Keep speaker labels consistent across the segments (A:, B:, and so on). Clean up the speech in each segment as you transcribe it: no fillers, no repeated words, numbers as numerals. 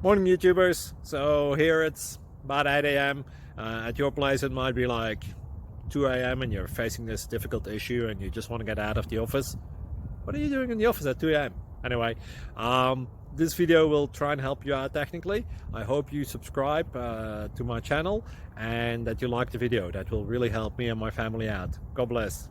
A: Morning YouTubers. So here it's about 8 a.m. At your place it might be like 2 a.m. and you're facing this difficult issue and you just want to get out of the office. What are you doing in the office at 2 a.m.? Anyway, this video will try and help you out technically. I hope you subscribe to my channel and that you like the video. That will really help me and my family out. God bless.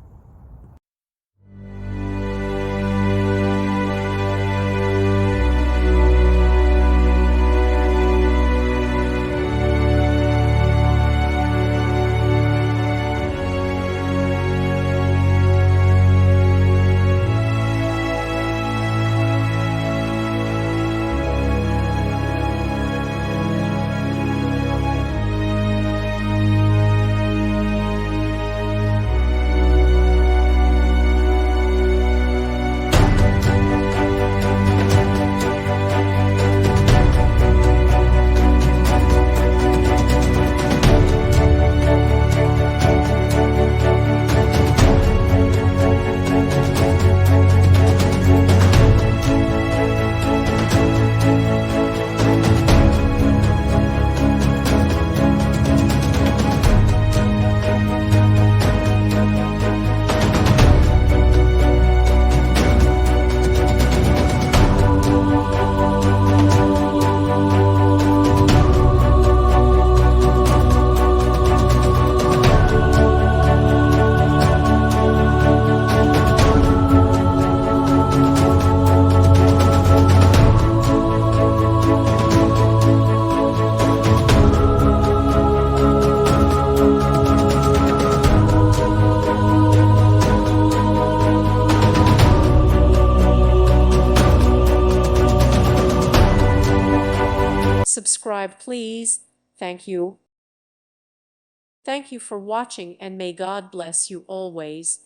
B: Subscribe, please. Thank you. Thank you for watching, and may God bless you always.